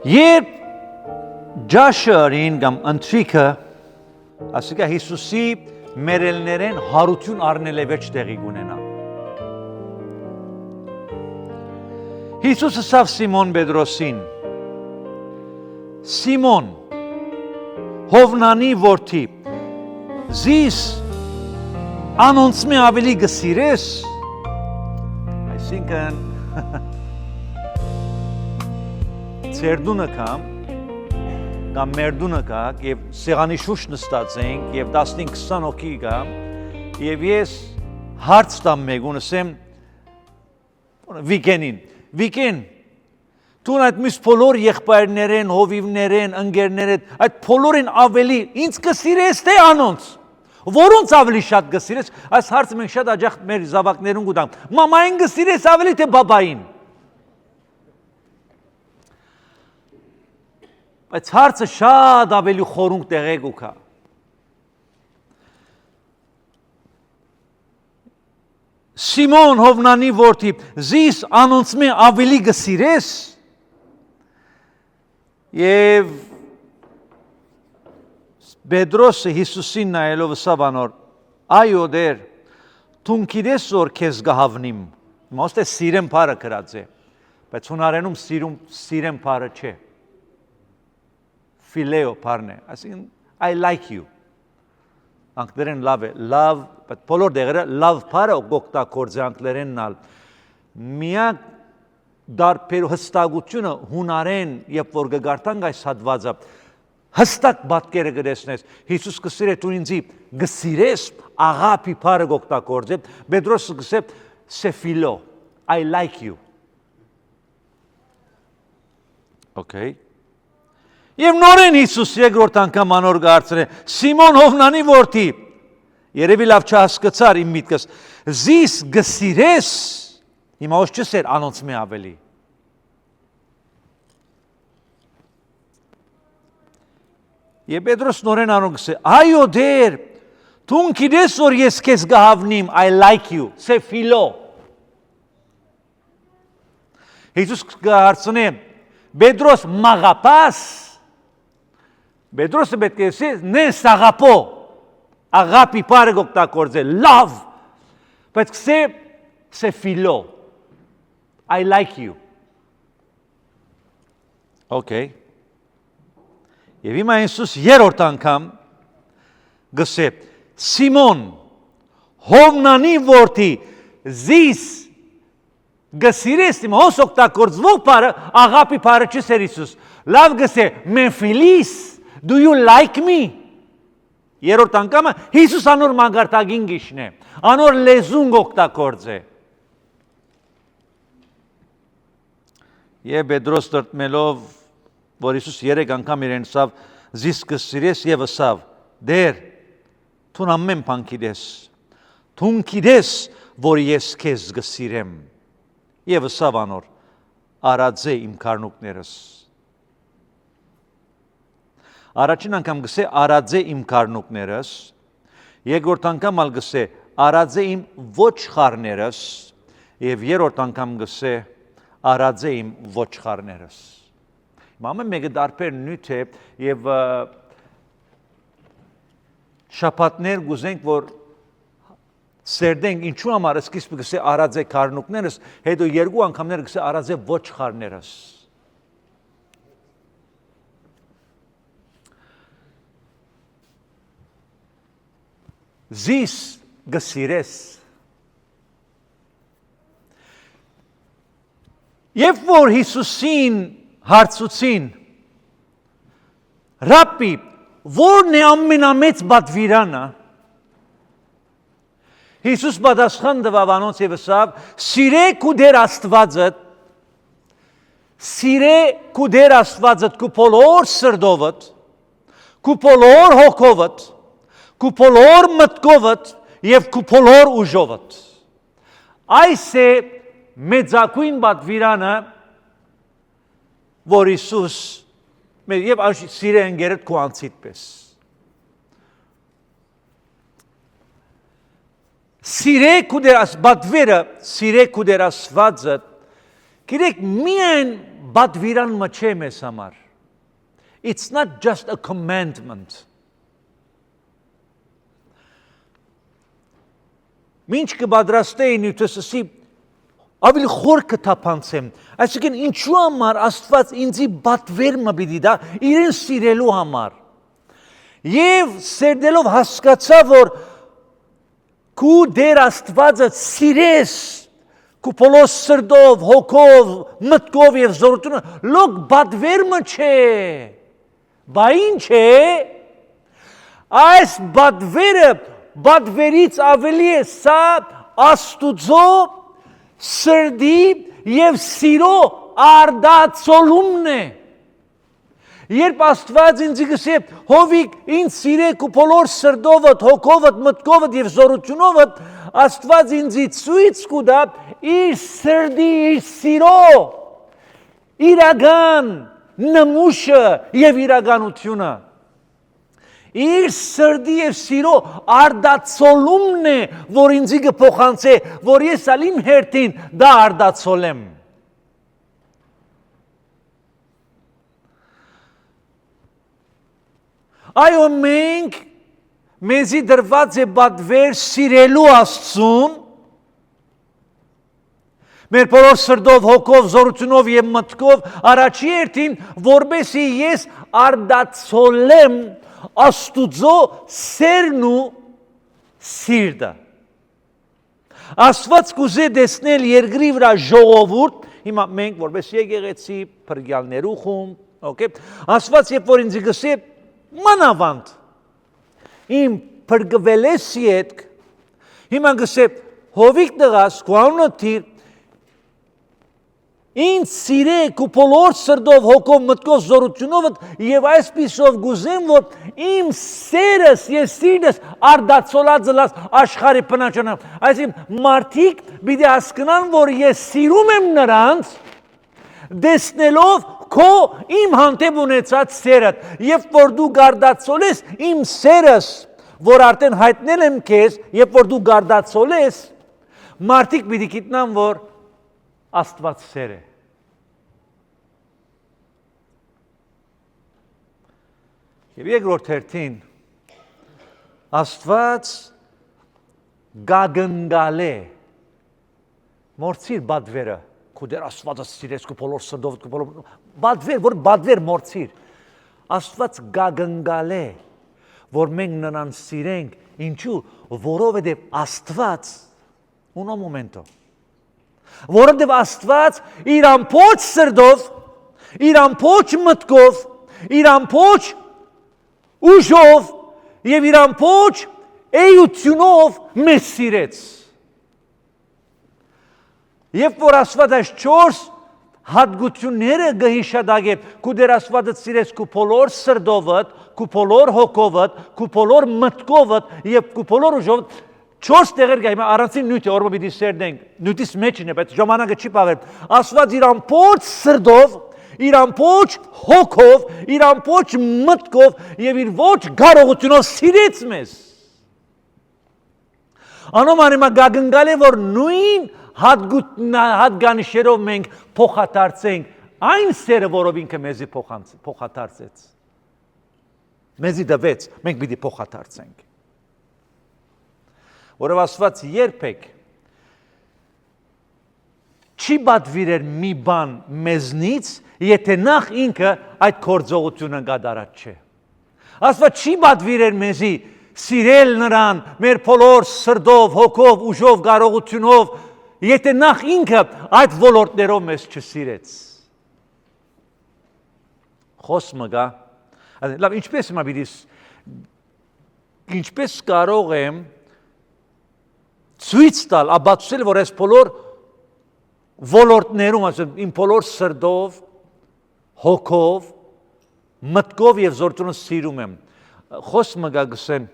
Երբ ջաշարին կամ ընթրիքը, ասիկա Հիսուսի մերելներեն հարություն առնել է վերջ տեղի կունենա։ Հիսուսը սավ Սիմոն Պետրոսին, Սիմոն, Հովնանի որդի, զիս անոնց մե ավելի գսիրես, այսինքն ծերդունը կամ մեր դունը կա և սեղանի շուշ նստած ենք և 15-20 հոգի կա և ես հարց տամ մեգուն ասեմ Վիկեն, տուն այդ մյուս բոլոր եղբայրներեն, հովիվներեն, ընկերներեն, այդ բոլորին ավելի ինձ կսիրես թե անոնց, որոնց ավելի շատ կսիրես, այս հարցը մենք շատ աջախ մեր զավակներուն կուտանք, մամային կսիրես ավելի թե բաբային։ Բայց հարցը շատ ավելի խորունկ տեղեկ ու կա։ Սիմոն Հովնանի որդի, զիս անոնց մե ավելի գսիրես և Պետրոսը Հիսուսին նայելով ասավ անոր, այո դեր, տուն գիտես որ քեզ գահավնիմ, մոստե սիրեմ բարը գրած է, բայց հունարենում սիրեմ բարը չէ, Phileo բարն է, այսինքն I like you, անգլերեն love է, love, բայց բոլոր դեղերը love բարը օգտագործի անգլերեն նալ, միակ դարբեր հստակությունը հունարեն, երբ որ գարտանք այս հատվածը, հստակ պատկերը կտեսնես, Հիսուս կսիրե դու ինձի գսիրես, աղապի բարը օգտագործի, Պետրոսը կսե se philo, I like you. Okay. Եվ նորեն Հիսուս երկրորդ անգամ անոր գարցրե, Սիմոն Հովնանի որդի, երևի լավ չհասկացար իմ միտքս, զիս գսիրես, հիմա ոչ չսեր անոնց մե ավելի։ Եվ Պետրոս նորեն անոր գսե, այո դեր, տուն գիտես որ ես քեզ գահավնիմ, I like you, se philo։ Հիսուս կհարցնե, Պետրոս մաղապաս, Պետրոսը պետք է ասի, նես աղապո, աղապի բարը օգտագործե, love, բայց կսե se philo, I like you։ Okay։ Եվ հիմա Հիսուս երրորդ անգամ գսե, Սիմոն, Հովնանի որդի, զիս գսիրես իմ հոս օգտագործվող բարը, աղապի բարը չսեր Հիսուս, լավ գսե, մեն ֆիլիս, do you like me? Երորդ անգամը Հիսուս անոր մանգարտագին գիշն է, անոր լեզուն օգտագործ է։ Եվ Պետրոս տրտմելով, որ Հիսուս երեք անգամ իրեն սավ զիս կսիրես և ասավ, դեր, տուն ամեն բան գիտես, տուն գիտես, որ ես քեզ կսիրեմ, և ասավ անոր, արածե իմ քարնուկներս։ Առաջին անգամ գսե արածե իմ քարնուկներս, երկրորդ անգամ ալ գսե արածե իմ ոչխարներս, և երրորդ անգամ գսե արածե իմ ոչխարներս։ Ամեն մեկը դարբեր նյութ է և շաբաթներ գուզենք, որ սերդենք ինչու համար սկիզբը գսե արածե քարնուկներս, հետո երկու անգամներ գսե արածե ոչխարներս։ Զիս գսիրես։ Եվ որ Հիսուսին հարցուցին, Ռաբբի, որն է ամենամեծ պատվիրանը, Հիսուս պատասխան տվավ անոնց և ասավ, սիրեք ու դեր Աստվածդ, սիրե քու դեր Աստվածդ քու բոլոր սրտովդ, քու բոլոր հոգովդ, քու բոլոր մտքովդ և քու բոլոր ուժովդ։ Այս է մեծակույն պատվիրանը, որ Հիսուս և սիրե ընկերդ քու անձիդ պես։ Պատվերը սիրեք ու դեր Աստվածդ, գիտեք միայն բադվիրան մչե մեզ համար։ It's not just a commandment. Մինչ կբադրաստեի նյութսսի ավելի խոր կթափանցեմ, այսինքն ինչու համար Աստված ինձի բատվերմը պիտի դա իրեն սիրելու համար։ Եվ սերդելով հասկացա, որ քու դեր Աստվածը սիրես, քու բոլոր սրտով, հոգով, մտքով եւ զորությունը, լոկ բատվերմը չէ։ Բա ինչ է։ Այս բատվերը բատվերից ավելի է սա Աստուծո սրդի եւ սիրո արդացոլումն է։ Երբ Աստված ինձ գսե հովիկ ինձ սիրեք ու բոլոր սրտովդ, հոգովդ, մտքովդ եւ զորությունովդ, Աստված ինձի ցույց կուտա իր սրդի, իր սիրո իրական նմուշը եւ իրականությունը։ Իր սրդի եւ սիրո արդացոլումն է, որ ինձի կփոխանցե, որ ես ալիմ հերթին դա արդացոլեմ։ Այո, մենք մեզի դրված է բատվեր սիրելու Աստծուն, մեր բոլոր սրտով, հոգով, զորությունով եւ մտքով, առաջի հերթին, որպեսզի ես արդացոլեմ Աստուծո սերն ու սիրտը։ Աստված կուզե տեսնել երկրի վրա ժողովուրդ, հիմա մենք որպես եկեղեցի, փրկյալներու խումբ, okay, Աստված երբ որ ինձ գսե մանավանդ իմ փրկվել ես յետք, հիմա գսե հովիկ տղաս, կուանոթիր, ինձ սիրեք ու բոլոր սրտով, հոգով, մտքով, զորությունով եւ այսպիսով գուզեմ, որ իմ սերս եւ սիրտս արդացոլած լաս աշխարհի բնաջանա։ Այսինքն մարդիկ պիտի հասկանան, որ ես սիրում եմ նրանց, դեսնելով քո իմ հանդեպ ունեցած սերը, երբ որ դու արդացոլես իմ սերս, որ արդեն հայտնել եմ քեզ, երբ որ դու արդացոլես, մարդիկ պիտի գիտնան, որ Աստված սեր է։ Եվ երկրորդ հերթին Աստված գագնգալ է, մորցիր բադվերը, քու դեր Աստվածը սիրես, քու բոլոր սրտով, քու բոլոր բադվեր, որ բադվեր մորցիր։ Աստված գագնգալ է, որ մենք նրան սիրենք, ինչու, որովհետև Աստված ունո մոմենտո։ Որովհետև Աստված իր ամբողջ սրտով, իր ամբողջ մտքով, իր ամբողջ ուժով եւ իր ամբողջ էությունով մեզ սիրեց։ Երբ որ Աստված այս 4 հատկությունները գհիշադագե, քու դեր Աստվածը սիրես քու բոլոր սրտովդ, քու բոլոր հոգովդ, քու բոլոր մտքովդ եւ քու բոլոր ուժովդ 4 տեղեր գա, հիմա առանցին նյութ է, որը պիտի սերնենք, նյութից մեջն է, բայց ժամանակը չի պավեր։ Աստված իր ամբողջ սրտով, իր ամբողջ հոգով, իր ամբողջ մտքով եւ իր ոչ կարողությունով սիրեց մեզ։ Անոման հիմա գագնգալ է, որ նույն հատկանիշերով մենք փոխադարձենք այն սերը, որով ինքը մեզի փոխադարձեց։ Մեզի դվեց, մենք պիտի փոխադարձենք։ Որով Աստված երբեք չի բադվիրեր մի բան մեզնից, եթե նախ ինքը այդ գործողությունը կատարած չէ։ Աստված չի բադվիրեր մեզի սիրել նրան մեր բոլոր սրտով, հոգով, ուժով, կարողությունով, եթե նախ ինքը այդ ոլորտներով մեզ չսիրեց։ Խոսքը գա, լավ, ինչպես կարող եմ ցույց տալ, աբացուցել, որ այս բոլոր ոլորտներում, ասեմ, իմ բոլոր սրտով, հոգով, մտքով եւ զորությունով սիրում եմ։ Խոսքը գա գսեն,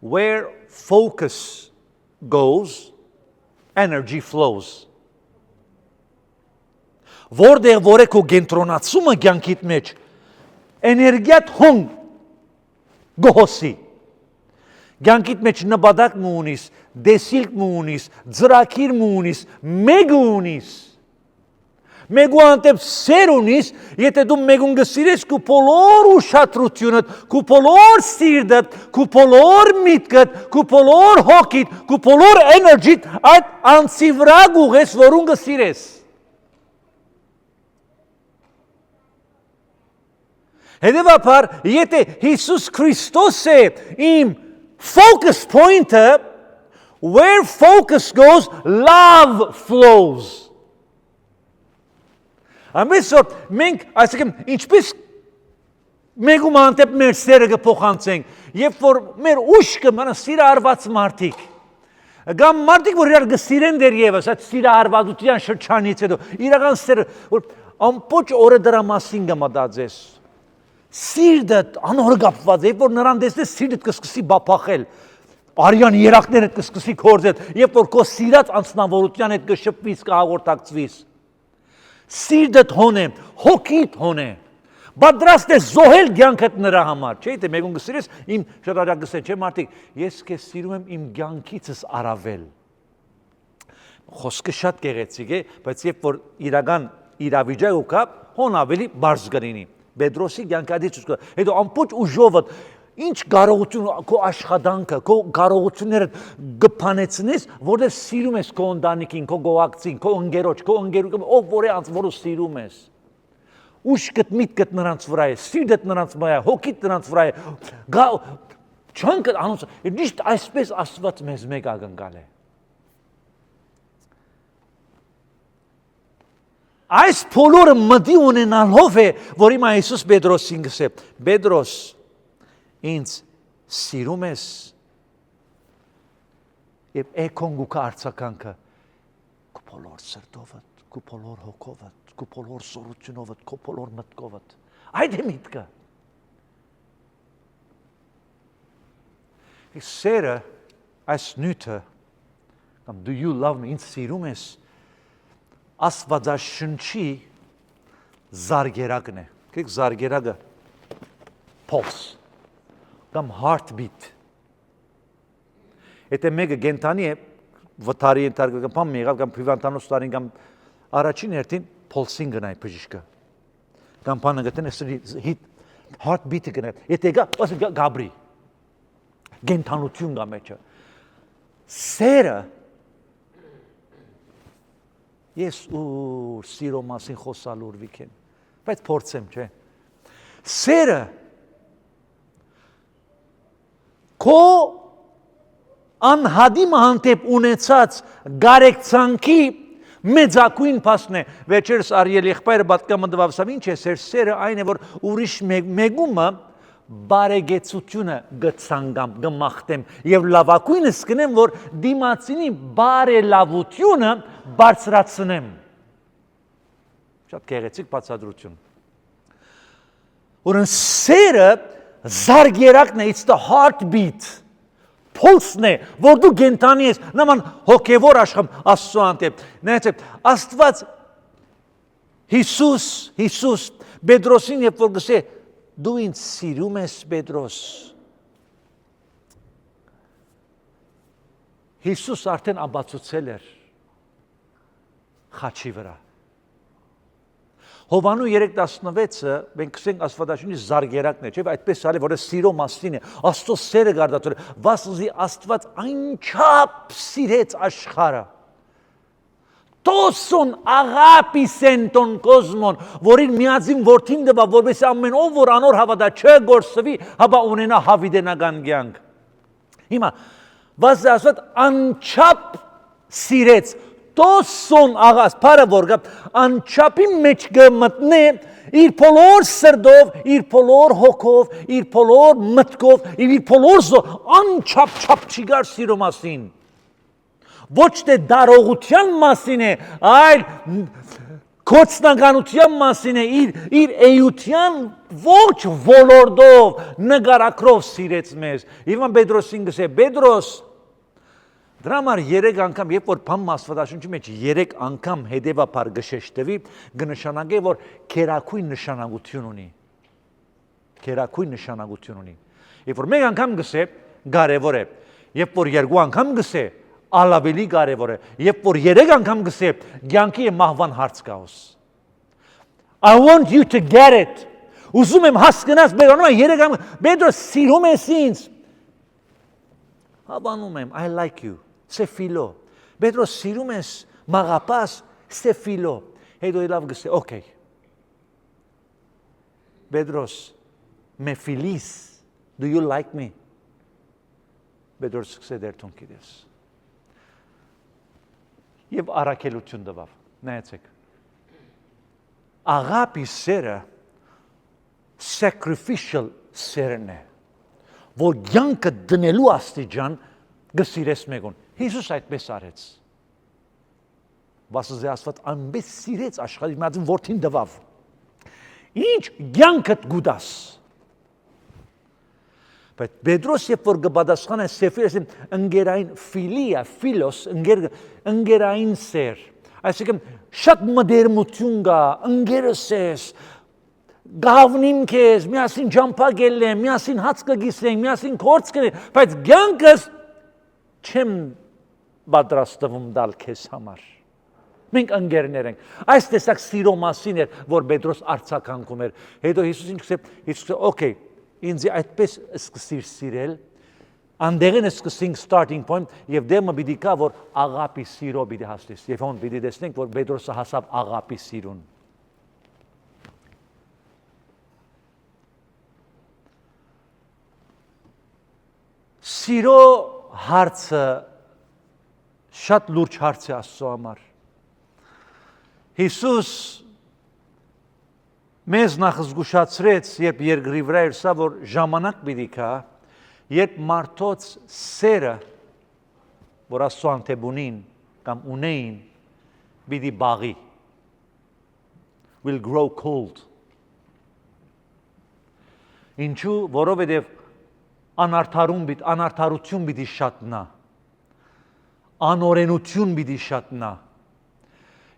where focus goes, energy flows. Որտեղ որ է քո կենտրոնացումը կյանքիդ մեջ, էներգիատ հոն գոհոսի։ Կյանքիդ մեջ նպատակ մը ունիս, դեսիլք մը ունիս, ծրագիր մը ունիս, մեկ ունիս, Մեկու անտեպ սեր ունիս, եթե դու մեկուն գսիրես քու բոլոր ուշադրությունդ, քու բոլոր սիրտդ, քու բոլոր միտքդ, քու բոլոր հոգիդ, քու բոլոր էներգիդ այդ անձի վրա գուղես, որուն գսիրես։ Հետևաբար, եթե Հիսուս Քրիստոս է իմ focus point-ը, where focus goes, love flows։ Ամենսոր մենք, այսինքն, ինչպես մեկում անտեպ մեր սերը կփոխանցենք, երբ որ մեր ուշքը մանա սիրահարված մարդիկ, կամ մարդիկ, որ իրար կսիրեն դեռևս, այդ սիրահարվածության շրջանից հետո, իրական սերը, որ ամբողջ օրը դրա մասին կմտածես, սիրտդ անոր կապված է, երբ որ նրան տեսնես, սիրտդ կսկսի բափախել, արյան երակներդ կսկսի կորձել, երբ որ քո սիրած անձնավորության հետ կշփվիս, կհաղորդակցվիս, սիրտդ հոն է, հոգիդ հոն է, պատրաստ է զոհել կյանքդ նրա համար, չէ՞, թե մեկուն գսիրես, իմ շատ արագ գսեն, չէ՞ մարդիկ, ես քեզ սիրում եմ իմ կյանքիցս առավել։ Խոսքը շատ գեղեցիկ է, բայց երբ որ իրական իրավիճակը կա, հոն ավելի բարձ կլինի։ Պետրոսի կյանքադից ուշ, հետո ամբողջ ուժովդ ինչ կարողություն քո աշխատանքը, քո կարողությունները գփանեցնես, որտեղ սիրում ես քո ընտանիքին, քո գողակցին, քո ընկերոջ, քո ընկերուկը, ով որ է անց որը սիրում ես։ Ուշքդ միտքդ նրանց վրա է, սիրտդ նրանց վրա է, հոգիդ նրանց վրա է։ Չանկդ անոնց, ճիշտ այսպես Աստված մեզ մեկ ակնկալ է։ Այս բոլորը մտի ունենալով է, որ հիմա Հիսուս Պետրոսին գսե, Պետրոս ինձ սիրում ես և էքոն գուկա արցականքը քո բոլոր սրտովդ, քո բոլոր հոգովդ, քո բոլոր սորությունովդ, քո բոլոր մտքովդ, այդ է միտքը։ Սերը, այս նյութը, կամ do you love me, ինձ սիրում ես, Աստվածաշնչի զարգերակն է, կրեք զարգերակը, pulse, կամ heartbeat։ Եթե մեկը գենտանի է, վթարի ենթարկը կամ մեղավ, կամ պիվանտանոց տարին, կամ առաջին երդին փոլսին գնայ բժիշկը։ Կամ պանը գտեն հիտ, heartbeat-ը գնայ։ Եթե գաբրի, գենտանություն գա մեջը։ Սերը, ես ուր սիրո մասին խոսալ ուրվիք են, բայց փորձեմ, չէ։ Սերը, քո անհադիմ հանդեպ ունեցած գարեկցանքի մեծակույն փաստն է։ Վերջերս Արիել եղբայրը պատկամտվավ, ինչ է սերը, այն է, որ ուրիշ մեկումը բարեգեցությունը գցանգամ, գմախտեմ և լավակույնս կնեմ, որ դիմացինի բարելավությունը բարձրացնեմ։ Շատ գեղեցիկ բացատրություն։ Որն սերը զարգերակն է, it's the heartbeat, փոլսն է, որ դու գենտանի ես, նման հոգևոր աշխամ Աստծո անտեպ։ Նայեցեք, Աստված Հիսուս Պետրոսին երբ որ գսե, դու ինձ սիրում ես Պետրոս։ Հիսուս արդեն ապացուցել էր խաչի վրա։ Հովանու 3:16-ը մենք կսենք Աստվածաշունչի զարգերակն է, չէ՞, այդպես արի, որ սիրո մասին է, Աստծո սերը գարդացել, վասնզի Աստված այնչափ սիրեց աշխարհը։ Տոսոն աղապիսեն տոն կոզմոն, որին միածին որդին դվա, որպես ամեն ով որ անոր հավատա չէ գործվի, հապա ունենա հավիտենական կյանք։ Հիմա, վասնզի Աստված անչափ սիրեց, Տոսոն աղաս, պարը որ գապ, անչապի մեջ գմտնե, իր բոլոր սրդով, իր բոլոր հոգով, իր բոլոր մտքով, իր բոլոր զով, անչապ չիգար սիրո մասին։ Ոչ թե դարողության մասին է, այլ կոծնականության մասին է, իր էյության ոչ ոլորդով, նգարակրով սիրեց մեզ։ Իվան Պետրոսին գսե, Պետրոս, դրա համար 3 անգամ, երբ որ բան Աստվածաշունչի մեջ 3 անգամ հետևաբար գշեշտվի, կնշանակե, որ քերակույն նշանակություն ունի։ Քերակույն նշանակություն ունի։ Երբ որ 1 անգամ գսե, կարևոր է։ Երբ որ 2 անգամ գսե, ավելի կարևոր է։ Երբ որ 3 անգամ գսե, կյանքի է մահվան հարց կա ուս։ I want you to get it. Ուզում եմ հասկանաս, Պետրոս սիրում ես ինձ։ Հավանում եմ, I like you, c'est philo. Պետրոս սիրում ես մաղապաս, c'est philo. Հետո լավ գսե, okay. Պետրոս, me filis, do you like me? Պետրոս սկսե դեր թունքիդես։ Եվ առաքելություն դվավ, նայեցեք։ Աղապի սերը sacrificial սերն է, որ յանքը դնելու աստիճան գսիրես մեկուն։ Հիսուս այդպես արեց։ Վասզե Աստված անպես սիրեց աշխարհի մատին որդին դվավ։ Ինչ յանքդ գուդաս։ Բայց Պետրոս երբ որ գբադասխան է սեֆիրեսին ընկերային ֆիլիա, ֆիլոս, ընկերային սեր։ Այսինքն շատ մդերմություն կա, ընկերս ես, գավնիմ քեզ, միասին ջամփագել եմ, միասին հաց կգիսենք, միասին գործ կնենք, բայց կյանքս չեմ պատրաստվում տալ քեզ համար։ Մենք ընկերներ ենք։ Այս տեսակ սիրո մասին էր, որ Պետրոս արձագանքում էր։ Հետո Հիսուսին ասեց, okay, ինձ այդպես սկսիր սիրել, անդեղին սկսենք starting point եւ դեմը պիտի կա, որ աղապի սիրո պիտի հասնես։ Եվ հոն պիտի տեսնենք, որ Պետրոսը հասավ աղապի սիրուն։ Սիրո հարցը շատ լուրջ հարց է Աստծո համար։ Հիսուս մեզ նախզգուշացրեց, երբ երկրի վրա էր սա, որ ժամանակ պիտի կա, երբ մարդոց սերը, որ Աստծո հանդեպ ունին կամ ունեին, պիտի բաղի, will grow cold։ Ինչու, որովհետև անարդարություն պիտի շատնա, անօրենություն պիտի շատնա։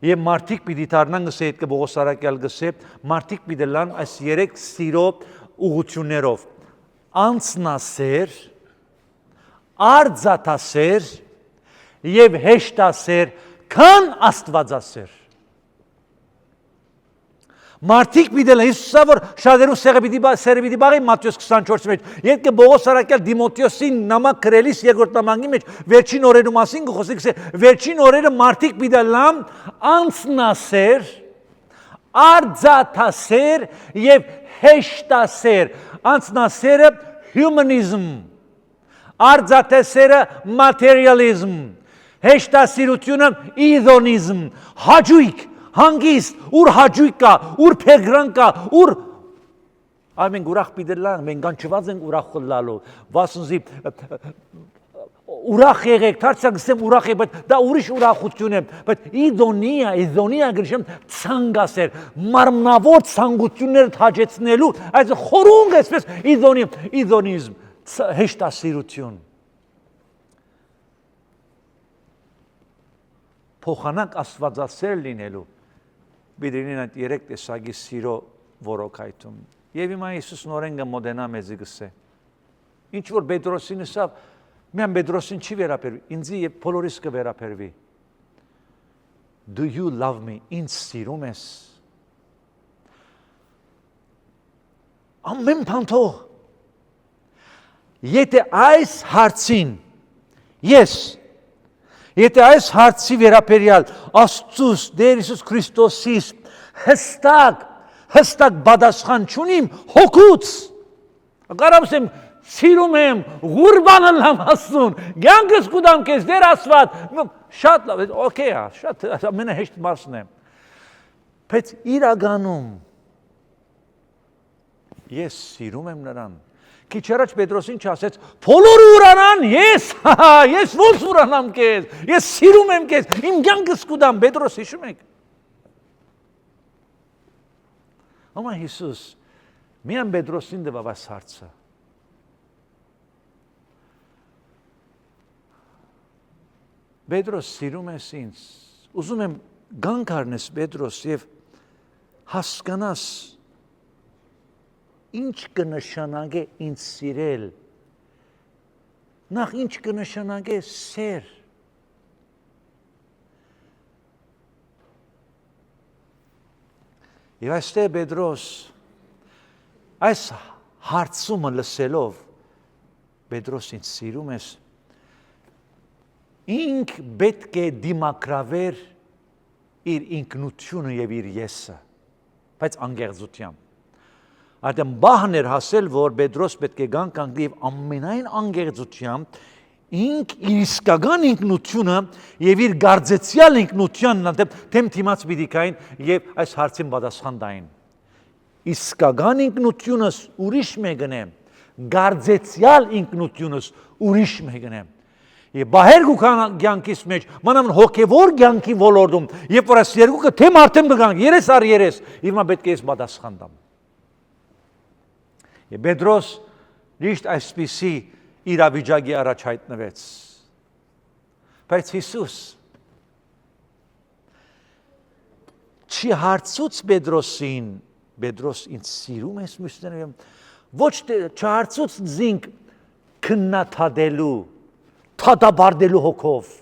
Եվ մարդիկ պիտի դառնան, գսե այդ Պողոս առաքյալ գսե, մարդիկ պիտի լան այս երեք սիրո ուղղություններով. անձնասեր, արձատասեր եւ հեշտասեր, քան աստվածասեր։ Մարդիկ պիտի լան, Հիսուսը որ շատերու սերը պիտի բաղի Մատթեոս 24-ի մեջ, երբ Պողոս առաքյալ Դիմոթեոսին նամակ գրելիս երկրորդ նամակի մեջ վերջին օրերու մասին գխոսի, գսե վերջին օրերը մարդիկ պիտի լան անձնասեր, արձատասեր եւ հեշտասեր։ Անձնասերը humanism, արձատասերը materialism, հեշտասիրությունը hedonizm, հաճույք, հանգիստ, ուր հաճույք կա, ուր փեգրան կա, ուր այ մենք ուրախ պիտի լանք, մենք կանչված ենք ուրախ լալու, վասնզի ուրախ եղեք, դարձյալ գսեմ ուրախ եք, բայց դա ուրիշ ուրախություն է, բայց իդոնիա գրիշեմ ցանկասեր, մարմնավոր ցանկությունները հաճեցնելու, այս խորունգ էսպես իդոնիզմ, հեշտասիրություն։ Փոխանակ աստվածասեր լինելու Բիդրինին այդ երեք տեսակի սիրո որոքայթում։ Եվ հիմա Հիսուս նորեն կմոտենա մեզի գսե։ Ինչ որ Պետրոսին ասավ, միան Պետրոսին չի վերապերվի, ինձի եւ բոլորիս կվերապերվի։ Do you love me? Ինձ սիրում ես։ Ամեն փանթող։ Եթե այս հարցին Եթե այս հարցի վերապերյալ Աստծուս, Տեր Հիսուս Քրիստոսից հստակ պատասխան չունիմ հոգուց, կարամ ասեմ սիրում եմ, ղուրբան եմ ասում, կյանքս կուտամ քեզ Տեր Աստված, շատ լավ, օքեյ է, շատ ամենահեշտ մասն է, բայց իրականում ես սիրում եմ նրան։ Քիչ առաջ Պետրոսին չասեց, բոլորը ուրանան, ես ոնց ուրանամ քեզ, ես սիրում եմ քեզ, իմ կյանքս կուտամ, Պետրոս հիշում եք։ Ամա Հիսուս միան Պետրոսին տվավ այս հարցը։ Պետրոս սիրում ես ինձ, ուզում եմ գանք առնես Պետրոս եւ հասկանաս ինչ կնշանակե ինձ սիրել, նախ ինչ կնշանակե սեր, Եվ այստեղ Պետրոս այս հարցումը լսելով Պետրոսին սիրում ես ինք պետք է դիմակրավեր իր ինքնությունը եւ իր եսը բայց անգեղծությամբ այդմ բահն էր հասել որ Պետրոս պետք է գան կանգնի եւ ամենայն անգեղծությամբ ինք իր իսկական ինքնությունը եւ իր գարձեցյալ ինքնությանն դեմ թիմած պիտի կային եւ այս հարցին պատասխան տային իսկական ինքնությունս ուրիշ մեկն է գարձեցյալ ինքնությունս ուրիշ մեկն է եւ բահեր կյանքից մեջ մանավանդ հոգեվոր կյանքի ոլորտում երբ որ այս երկուքը թեմ արդեն կգան երես առ երես հիմա պետք է ես պատասխան տամ եւ Պետրոս ճիշտ այսպիսի իրավիճակի առաջ հայտնվեց բայց Հիսուս չի հարցուց Պետրոսին Պետրոս ինձ սիրում ես մյուսներին ոչ թե չհարցուց զինք քննադատելու թադաբարդելու հոգով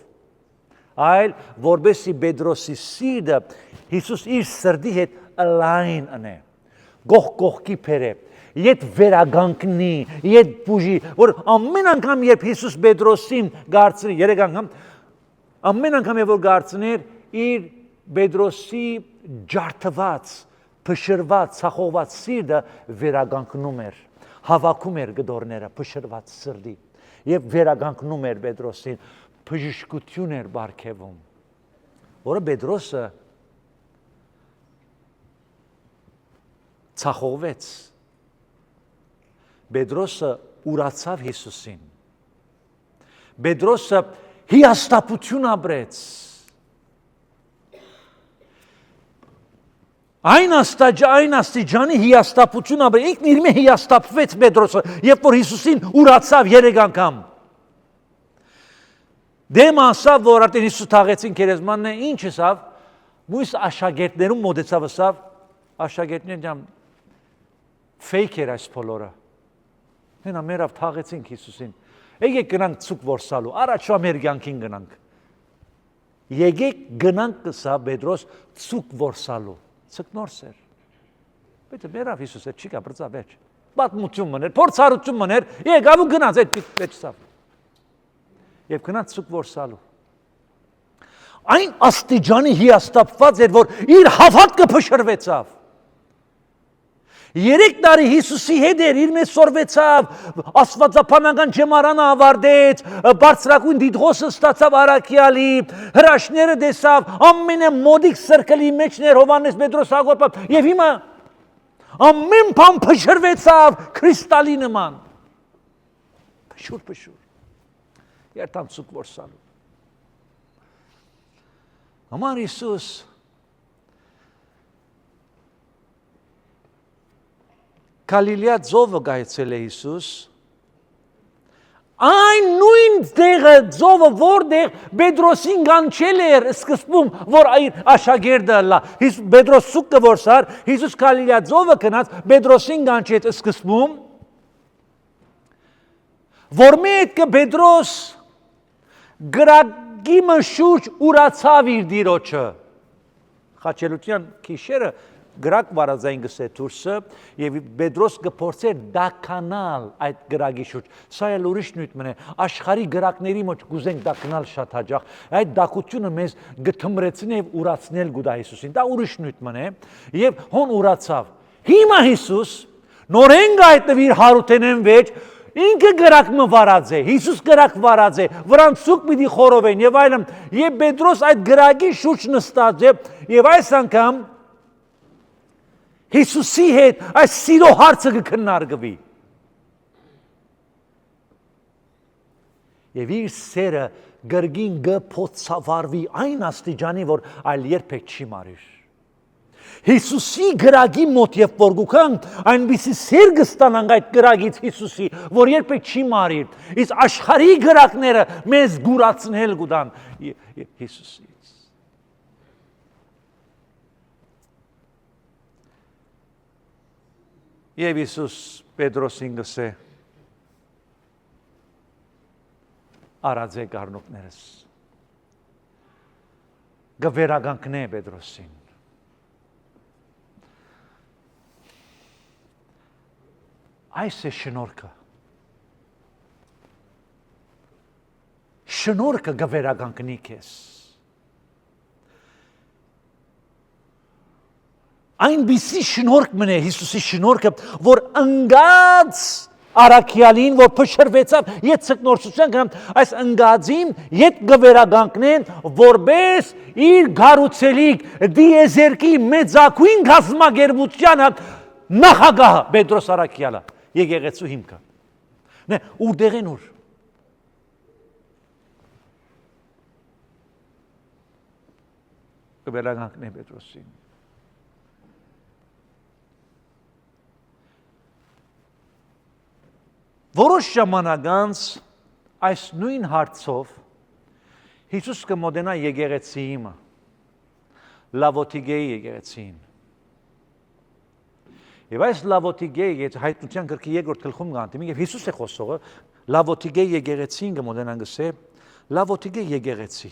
այլ որբեսի Պետրոսի սիրտը Հիսուս իր սրտի հետ լայն անե գողքի փերե Ետ վերագանքնի, ետ բուժի, որ ամեն անգամ երբ Հիսուս Պետրոսին գարցնի, երեք անգամ, ամեն անգամ երբ որ գարցներ, իր Պետրոսի ջարդված, փշրված, ցախողված սիրտը վերագանքնում էր, հավաքում էր գդորները, փշրված սրտի, եւ վերագանքնում էր Պետրոսին, բժշկություն էր բարգեվում, որը Պետրոսը ցախողվեց Պետրոսը ուրացավ Հիսուսին Պետրոսը հիասթափություն ապրեց այն աստիճանի հիասթափություն ապրեց ինքն իր մեջ հիասթափվեց Պետրոսը երբ որ Հիսուսին ուրացավ երեք անգամ դեմ ասավ որ արդեն Հիսուս թաղեցին քերեզմանն է ինչ ասավ մյուս աշակերտներում մոտեցավ ասավ աշակերտներն ֆեյք էր այս բոլորը Հենա մերավ թաղեցինք Հիսուսին, եկեք գնանք ծուկ որսալու, առաջվա մեր կյանքին գնանք, եկեք գնանք կսա Պետրոս ծուկ որսալու, ծկնորս էր, պետը մերավ Հիսուս էր, չի կա բրծա վեջ, պատմություն մներ, փորձառություն մներ, եկավ ու գնաց այդ վեջ սավ, և գնաց ծուկ որսալու, այն աստիճանի հիասթափված էր, որ իր հավատքը փշրվեցավ, Երեք տարի Հիսուսի հետ էր, իր մեջ սորվեցավ, աստվածապանական ջեմարանը ավարտեց, բարձրակույն դիդղոսը ստացավ առաքյալի, հրաշները տեսավ, ամենամոդիկ սրկելի մեջներ Հովհաննես Պետրոս Հակոբ, եւ հիմա ամեն բան փշրվեցավ քրիստալի նման։ Փշուր։ Երթան ցուկ որսալու։ Համար Հիսուս Գալիլեա ծովը գայցել է Հիսուս, այն նույն տեղը ծովը որտեղ Պետրոսին գանչել էր սկզբում, որ այդ աշակերտը լա, Պետրոս սուկը որսար, Հիսուս Գալիլեա ծովը գնաց, Պետրոսին գանչեց սկզբում, որ մեկը Պետրոս գրագի մշուջ ուրացավ իր դիրոջը, խաչելության քիշերը գրակ վարազային գսե դուրսը եւ Պետրոս կփորձեր դականալ այդ գրագի շուրջ սա էլ ուրիշ նույն է աշխարհի գրակների մեջ գուզենք դականալ շատ հաջող այդ դակությունը մեզ գթմրեցնի եւ ուրացնել գուտա Հիսուսին դա ուրիշ նույն է եւ հոն ուրացավ հիմա Հիսուս նորեն գայտնվի իր հարութենեն վեճ ինքը գրակը վարած է Հիսուս գրակ վարած է վրան ցուկ պիտի խորովեն եւ այլն եւ Պետրոս այդ գրակի շուրջ նստած է եւ այս անգամ Հիսուսի հետ այս սիրո հարցը կքննարկվի։ Եվ իր սերը գրգին կփոցավարվի այն աստիճանի, որ այլ երբեք չի մարիր։ Հիսուսի գրագի մոտ եւ որ գուքան այնպիսի սեր կստանանք այդ գրագից Հիսուսի, որ երբեք չի մարիր։ Իսկ աշխարհի գրակները մեզ գուրացնել գուտան Հիսուսի։ Եվ Հիսուս Պետրոսին գսե արածե գարնուկներս գվերագանքնե Պետրոսին Այս է շնորհքը։ Շնորհքը գվերագանքնի քեզ։ Այնպիսի շնորհք մնե Հիսուսի շնորհքը, որ ընկած Արաքյալին, որ փշրվեցավ, իդ ցկնորսության գնամ, այս ընկածին իդ գվերագանքնեն, որպես իր գառուցելիք դիեզերքի մեծակույն գազմագերբությանը նախագահ Պետրոս Արաքյալը, եկեղեցու հիմքը։ Նե ուր դեղեն ուր։ Գվերագանքնեն Պետրոսին։ Որոշ ժամանակ անց այս նույն հարցով Հիսուս կմոտենա եկեղեցին, Լավոթիկեի եկեղեցին։ Եվ այս Լավոթիկեի հայտնության գրքի երկրորդ գլխում գանտիմի եւ Հիսուս է խոսողը Լավոթիկեի եկեղեցին կմոտենան գսե Լավոթիկեի եկեղեցի։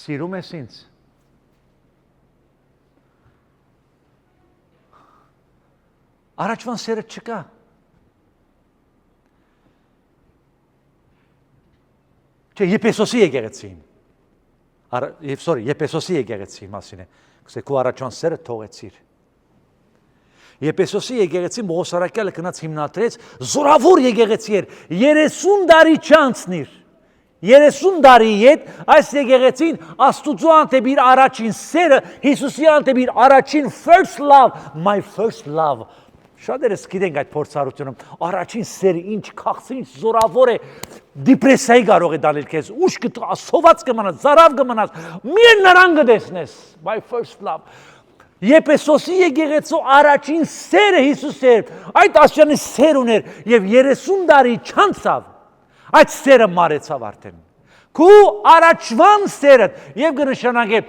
Սիրում ես ինձ։ Առաջվան սերը չկա։ Չէ, Եփեսոսի եկեղեցին։ Եփեսոսի եկեղեցի մասին է։ Գսե քո առաջվան սերը թողեցիր։ Եփեսոսի եկեղեցին Պողոս Արաքյալը գնաց հիմնադրեց, զորավոր եկեղեցի էր, 30 տարի չանցնիր։ 30 տարի հետ այս եկեղեցին Աստուծո անտեպ իր առաջին սերը, Հիսուսի անտեպ իր առաջին first love, my first love։ Շատերս գիտենք այդ փորձառությունը, առաջին սերը ինչ քաղցր, ինչ զորավոր է, դիպրեսիայի կարող է դալել քեզ, ուշ սոված կմնաս, զարավ կմնաս, միայն նրան կտեսնես, my first love։ Եփեսոսի եկեղեցու առաջին սերը Հիսուս էր, այդ աստիճանի սեր ուներ եւ 30 տարի չանցավ, այդ սերը մարեցավ արդեն։ Քու առաջվան սերը եւ կնշանակե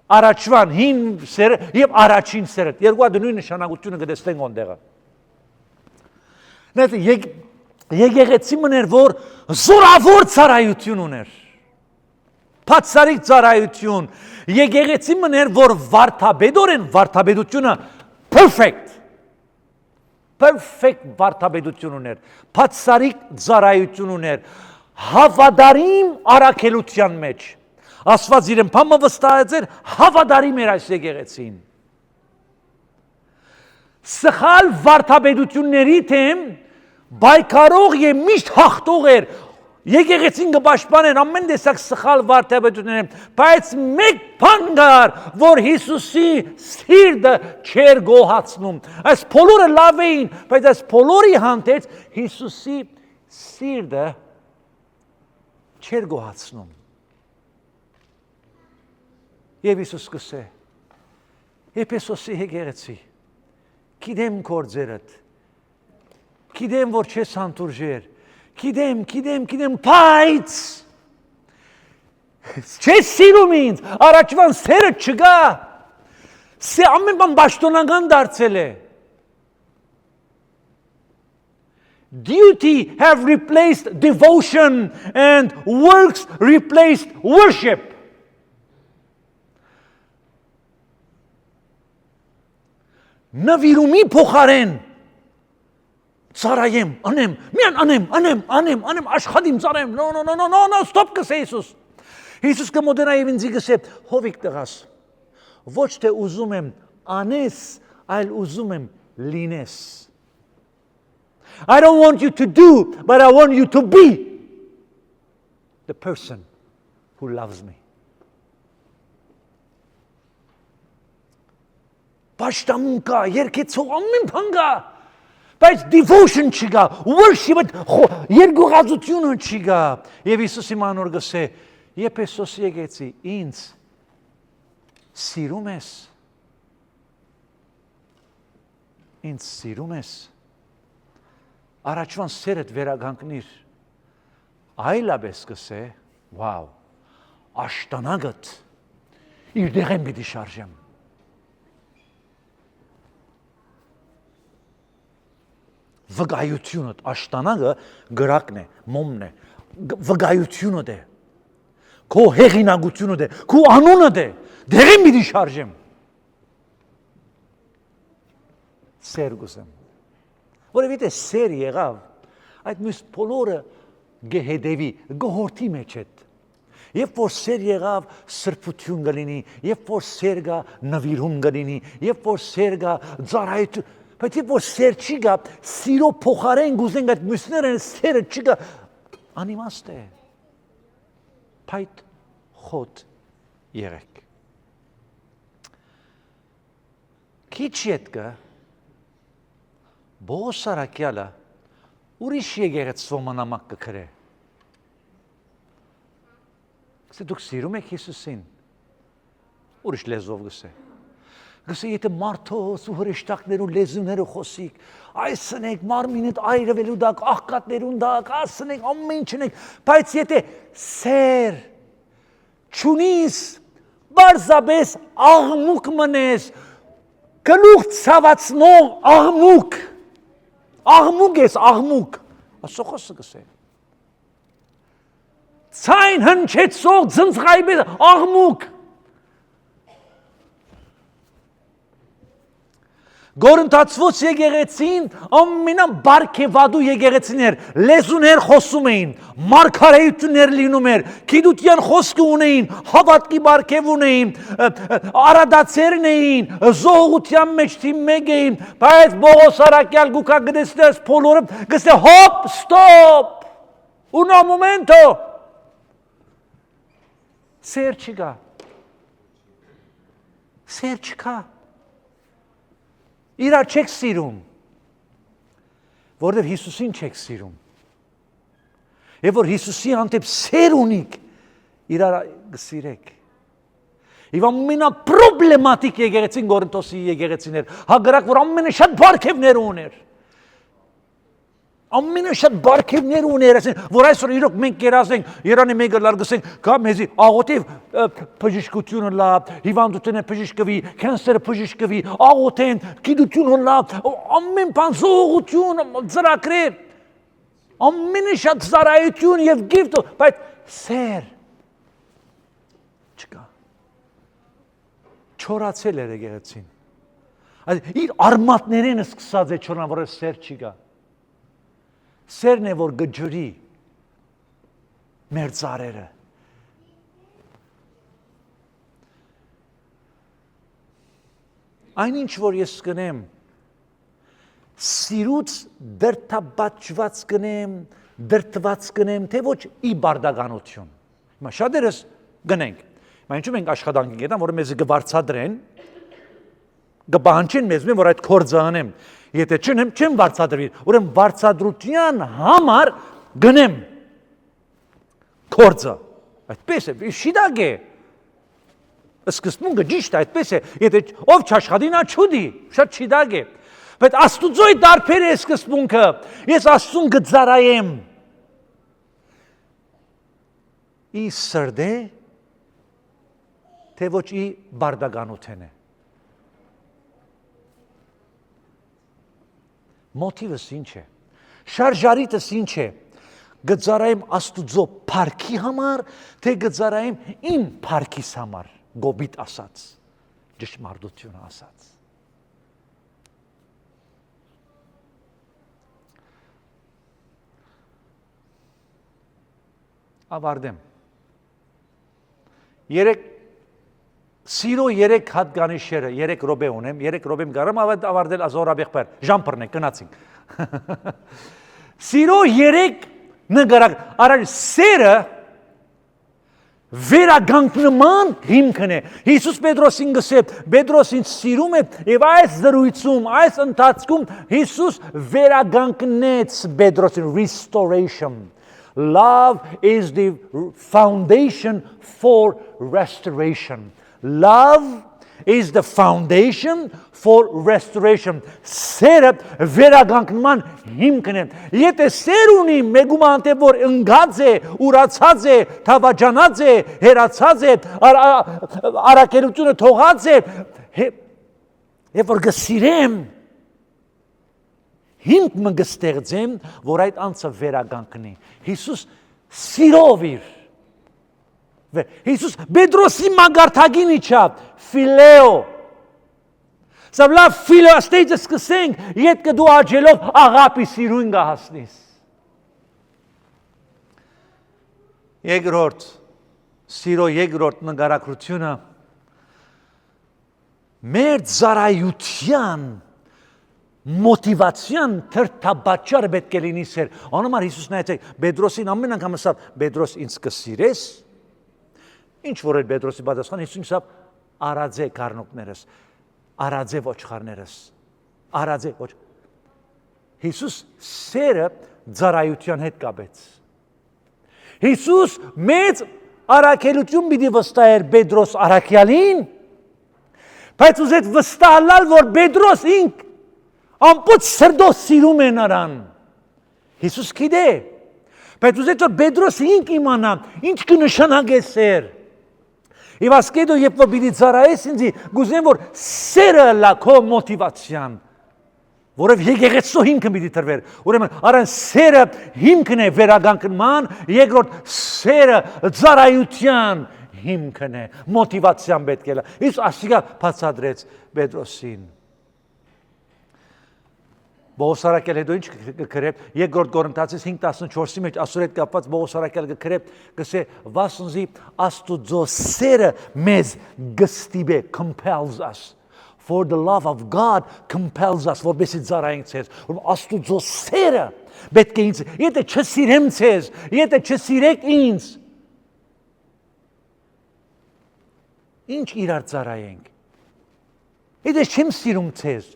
առաջվան հին սերը եւ առաջին սերը։ Երկու հատ նույն նշանակությունը կտեսնենք ոնդեղը։ Նայեք եկեղեցի մներ, որ զորավոր ծառայություն ուներ։ Բացառիկ ծառայություն։ Եկեղեցի մներ, որ վարդապետությունը perfect վարդապետություն ուներ։ Բացառիկ ծառայություն ուներ։ Հավատարիմ առաքելության մեջ։ Աստված իրեն փամը վստահեց էր հավատարիմ էր այս եկեղեցին։ Սխալ վարդապետությունների թեմ բայկարող եւ միշտ հաղթող էր։ Եկեղեցին կպաշտպաներ ամեն տեսակ սխալ վարդապետություններ, բայց մեկ բան կար, որ Հիսուսի սիրտը չէր գոհացնում։ Այս բոլորը լավ էին, բայց այս բոլորի հանդեպ Հիսուսի սիրտը չէր գոհացնում։ Եվ Հիսուս կսե, Եփեսոսի եկեղեցի, գիտեմ գործերդ, գիտեմ, որ չես հանդուրժեր, գիտեմ, բայց չես սիրում ինձ, առաջվան սերը չկա, սե ամեն բան պաշտոնական դարձել է։ Duty have replaced devotion and works replaced worship. Նվիրումի փոխարեն ծառայեմ, անեմ, միան անեմ, աշխատիմ ծառայեմ, no, stop կսե Հիսուս։ Հիսուս կմոտենա եւ ինձ կսե, հովիկ տղաս, ոչ թե ուզում եմ անես, այլ ուզում եմ լինես։ I don't want you to do, but I want you to be the person who loves me. Պաշտամուն կա, երկեցող ամեն բան կա, բայց devotion չկա, worship-ը երկուղածությունը չկա։ Եվ Հիսուսի մանոր գսե, Եփեսոս եկեցի, ինձ սիրում ես, ինձ սիրում ես, առաջվան սերդ վերագանքնիր, այլապես գսե, վավ, աշտանագդ, իր դեղեն պիտի շարժեմ։ Վգայությունդ, աշտանագը գրակն է, մոմն է, վգայությունդ է, քո հեղինակությունդ է, քո անունդ է, դեղին պիտի շարժեմ։ սեր գուսեմ։ Որովհետև սեր եղավ, այդ մյուս բոլորը գհետևի, գհորտի մեջ հետ։ Երբ որ սեր եղավ, սրբություն կլինի, երբ որ սեր գա, նվիրում կլինի, երբ որ սեր գա, ծառայություն, բայց երբ որ սեր չի գա, սիրո փոխարեն գուզենք այդ մյուսները սերը չի գա, անիմաստ է։ Փայտ խոտ եղեք։ Քիչ ետքը Բողոս Սարակյալը ուրիշ եկեղեցու նամակ կգրե։ Դուք սիրում եք Հիսուսին, ուրիշ լեզվով գսե։ Գսե եթե մարդոս ու հրեշտակներու լեզուները խոսիկ, այսնեք մարմինդ այրվելու դակ, աղքատներուն դակ, ասնեք ամեն չնեք, բայց եթե սեր չունիս, բարձաբես աղմուկ մնես, գլուխ ցավացնող աղմուկ ես աղմուկ, ասո խոսը գսե։ Ցայն հնչեցող ձնձղայբեր աղմուկ Գորընթացվոց եկեղեցին ամենաբարգևադու եկեղեցիներ, լեզուներ խոսում էին, մարգարեություններ լինում էր, գիտության խոսք ունեին, հավատքի բարգև ունեին, արադացերն էին, զողության մեջ թիմ մեկ էին, բայց Բողոս Սարակյալ գուկա գտեսնես բոլորը, գսե հոպ, ստոպ, uno momento, սեր չկա, սեր չկա, իրար չեք սիրում, որտև Հիսուսին չեք սիրում, և որ Հիսուսի անտեպ սեր ունիք, իրար գսիրեք, և ամենապրոբլեմատիկ եկեղեցին Կորինթոսի եկեղեցիներ, հագրակ, որ ամենը շատ բարգևներ ուներ, ամենը շատ բարգևներ ուներ, որ այսօր իրոք մենք կերազենք, Երանի մեկը լարգսենք, կա մեզի աղոտև բժշկությունը լավ, հիվանդությունը բժշկվի, կենսերը բժշկվի, աղոտեն, գիտությունը լավ, ամեն բան զողություն, ծրագրեր, ամենը շատ ծառայություն և գիֆտ, բայց սեր չկա, չորացել էր եկեղեցին, իր արմատներեն սկսած է չորան, որ սեր չկա, սերն է, որ գջրի մեր ծառերը, այն ինչ, որ ես կնեմ, սիրուց դրթաբաճված կնեմ, դրթված կնեմ, թե ոչ ի բարդականություն, հիմա շատերս գնենք, հիմա ինչու մենք աշխատանքի գետան, որ մեզ գվարցադրեն, գբանչեն մեզ, որ այդ կործը անեմ, եթե չնեմ, չեմ վարցադրվի, ուրեմ վարցադրության համար գնեմ կործը, այդպես է, շիդագ է, սկսպունգը ջիշտ է, այդպես է, եթե ով չաշխատին, աչուդի, շատ շիդագ է, բայց աստուծոյ դարբեր է սկսպունգը, ես աստուն գծարայեմ, ի սրդ է, թե ոչ ի բարդականություն է, մոտիվս ինչ է, շարժարիտս ինչ է, գծարայեմ աստուծո պարքի համար, թե գծարայեմ իմ պարքիս համար, գոբիտ ասած, ճշմարտությունը ասած։ Ավարտեմ։ Սիրո 3 հատկանիշերը, 3 րոպե ունեմ, 3 րոպեմ կարամ ավարտել ազորաբեղբեր, ժամպրնենք, կնացինք։ Սիրո 3 նգարակ, արար սերը վերագանքնման հիմքն է։ Հիսուս Պետրոսին գսե, Պետրոսին սիրում է, և այս զրույցում, այս ընթացքում Հիսուս վերագանքնեց Պետրոսին, restoration. Love is the foundation for restoration. Love is the foundation for restoration. Սերը վերագանքնման հիմքն է։ Եթե սեր ունի մեգուման թե որ ընգած է, ուրացած է, թավաջանած է, հերացած է, արակերությունը թողած է, և որ գսիրեմ, հիմք մը գստեղծեմ, որ այդ անցը վերագանքնի։ Հիսուս սիրով իր։ Հիսուս Պետրոսի մագարտագին իչավ, ֆիլեո, Սա լավ ֆիլոստեյցը սկսենք, ետքը դու աջելով աղապի սիրուն գահասնիս։ Երկրորդ, սիրո երկրորդ նգարակրությունը մեր ծառայության մոտիվացիան թրթաբաճար պետք է լինի սեր։ Անոմար Հիսուս նայեցեք, Պետրոսին ամեն անգամ ասավ, Պետրոս ինձ կսիրես։ Ինչ որ էր Պետրոսի պատասխանը, Հիսուսին ասավ, արածե գառնուկներս, արածե ոչխարներս, արածե ոչ։ Հիսուս սերը ծառայության հետ կապեց։ Հիսուս մեծ առաքելություն պիտի վստահեր Պետրոս առաքյալին, բայց ուզեց վստահալ, որ Պետրոս ինք ամբողջ սրտով սիրում է նրան։ Հիսուս գիտե, բայց ուզեց որ Պետրոս ինք իմանա, ինչ կնշանակե սեր։ Եվ ասկեդո երբ որ պիտի ծառայես ինձի, գուզեմ որ սերը լա քո մոտիվացիան, որով եկեղեցու հիմքը պիտի տրվեր։ Ուրեմն առան սերը հիմքն է վերագանքման, երկրորդ սերը ծառայության հիմքն է, մոտիվացիան պետք է լա։ Իսկ ասիկա բացատրեց Պետրոսին։ Պողոս առաքյալը հետո ինչ կգրե, երկրորդ Կորինթացիս 5:14-ի մեջ ասոր հետ կապված Պողոս առաքյալը կգրե, կսե վասնզի Աստուծո սերը մեզ գստիբե, compels us. For the love of God compels us, որբեսի ծառայենք ցեզ։ Աստուծո սերը պետք է ինձ, եթե չսիրեմ ցեզ, եթե չսիրեք ինձ, ինչ իրար ծառայենք։ Եթե չեմ սիրում ցեզ,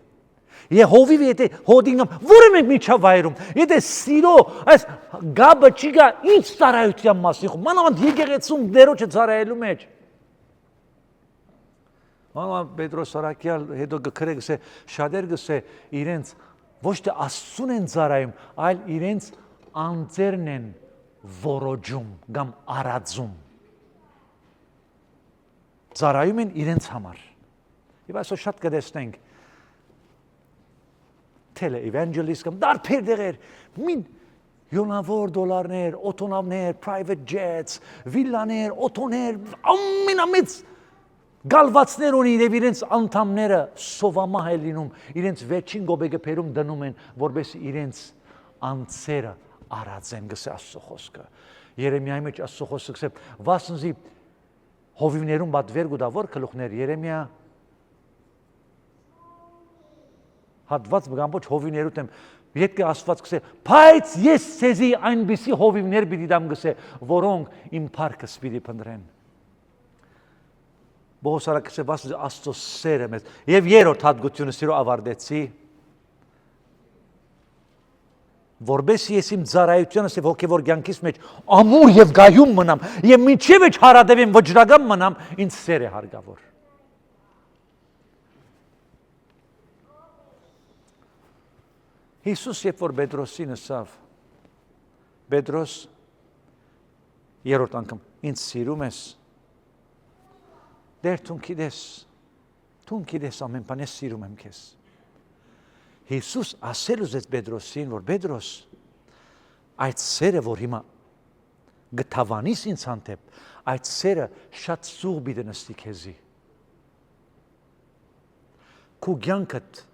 Եհովիվ եթե հոդինգամ, որը մենք միջավ վայրում, եթե սիրո, այս գաբը չի գա, ինչ ծառայության մասին, մանավանդ եկեղեցում դերոջը ծառայելու մեջ։ Մանավանդ Պետրոս առաքյալ հետո գքրե գսե, շատեր գսե իրենց ոչ թե Աստծուն են ծառայում, այլ իրենց անձերն են որոջում կամ արածում։ Ծառայում են իրենց համար։ Եվ այսօր շատ կտեսնենք tele-evangelist կամ դարբեր դեղեր, մին յոնավոր դոլարներ, օտոնավներ, private jets, վիլլաներ, օտոներ, ամենամեծ գալվածներ ունին և իրենց անդամները սովամահ է լինում, իրենց վերջին գոբեգեփերում դնում են, որպես իրենց անձերը արածեն, գսե Աստծո խոսքը։ Երեմիայի մեջ Աստծո խոսքը գսե, վասնզի հովիվներում բատվեր գուտավոր գլուխներ, Երեմիա հատված բգամբոչ հովիվներուտ եմ, ետք է ասված գսե, բայց ես սեզի այնպիսի հովիվներ պիտի դամ գսե, որոնք իմ պարքս պիտի պնդրեն։ Պողոս առաքյալը վասնզի Աստծո սերը մեզ, և երրորդ հատկությունը սիրո ավարտեցի, որպես ես իմ ծառայությունս և հոգևոր կյանքիս մեջ ամուր և գայում մնամ, և մինչև էջ հարադևեմ վճռական մնամ, ինձ սեր է հարկավոր։ Հիսուս երբ որ Պետրոսին ասավ, Պետրոս երրորդ անգամ, ինձ սիրում ես, դեր թուն գիտես ամեն բան, ես սիրում եմ քեզ։ Հիսուս ասել ուզեց Պետրոսին, որ Պետրոս, այդ սերը, որ հիմա գտավանիս ինձ հանդեպ, այդ սերը շատ սուղ պիտի նստի քեզի։ Քու կյանքդ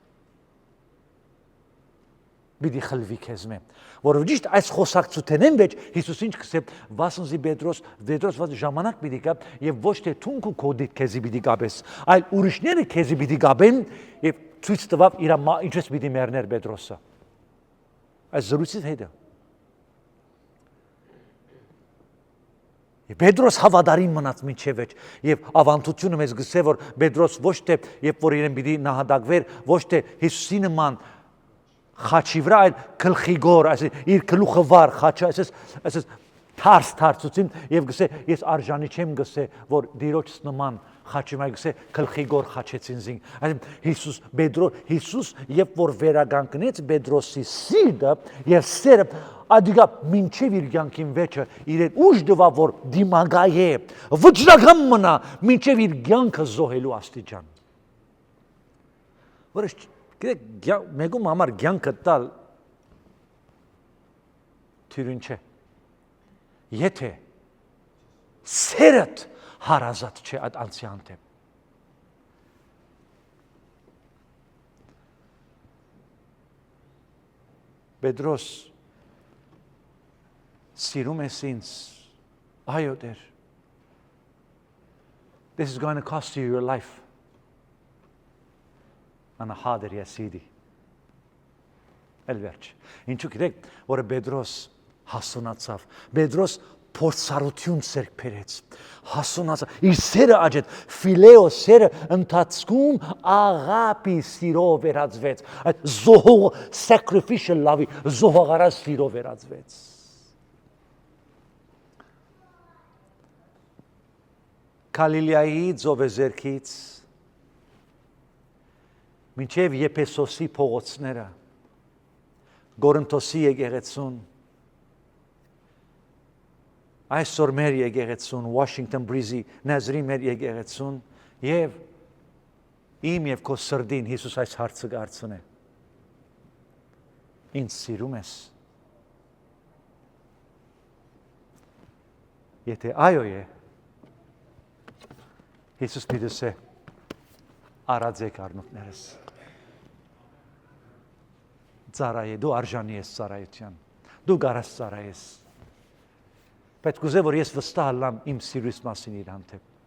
պիտի խլվի քեզ մե։ Որով ճիշտ այս խոսակցութենեն մեջ Հիսուս ինչ կսե, վասնզի Պետրոս ված ժամանակ պիտի կապ և ոչ թե թունք ու քոդիտ քեզի պիտի կապես, այլ ուրիշները քեզի պիտի կապեն և ցույց տվավ իր ինչպես պիտի մեռներ Պետրոսը։ Այս զրույցից հետո։ Պետրոս հավատարիմ մնաց մինչև էջ և ավանդությունը մեզ գսե, որ Պետրոս ոչ թե երբ որ իրեն պիտի նահատակվեր, ոչ թե Հիսուսի նման խաչի վրա, այլ գլխի գոր, իր գլուխը վար խաչը, այսպես թարցուցին և գսե, ես արժանի չեմ գսե, որ դիրոջս նման խաչի մայ գսե, գլխի գոր խաչեցին զինք։ Հիսուս, երբ որ վերագանքնեց Պետրոսի սիրտը և սերը, ադիգա մինչև իր կյանքին վեճը իրեն ուժ տվավ, որ դիմագայե, վճռական մնա, մինչև իր կյանքը զոհելու աստիճան։ Որոշ մեկում համար կյանքը տալ թյուրին չէ, եթե սերդ հարազատ չէ այդ անձի հանդեպ։ Պետրոս, սիրում ես ինձ, այո Տեր, this is going to cost you your life. Անհադեր եսիդի, էլ վերջ, ինչու գիտեք, որը Պետրոս հասունացավ, Պետրոս փորձառություն ձեռք բերեց, հասունացավ, իր սերը աճեց, Ֆիլեո սերը ընթացքում աղապի սիրով վերածվեց, այդ զոհող sacrificial love-ի զոհողարած սիրով վերածվեց։ Գալիլեայի ծովեզերքից մինչև Եփեսոսի փողոցները, Կորինթոսի եկեղեցուն, այսօր մեր եկեղեցուն, Washington Breeze-ի Նազրի մեր եկեղեցուն եւ իմ եւ քո սրդին Հիսուս այս հարցը կարծում է։ Ինձ սիրում ես։ Եթե այո է, Հիսուս պիտի ասե արածեք արնուտներս։ Ծառայե, դու արժանի ես ծառայության, դու կարաս ծառայես, բայց կուզե, որ ես վստահ լամ իմ սիրույս մասին իր հանդեպ։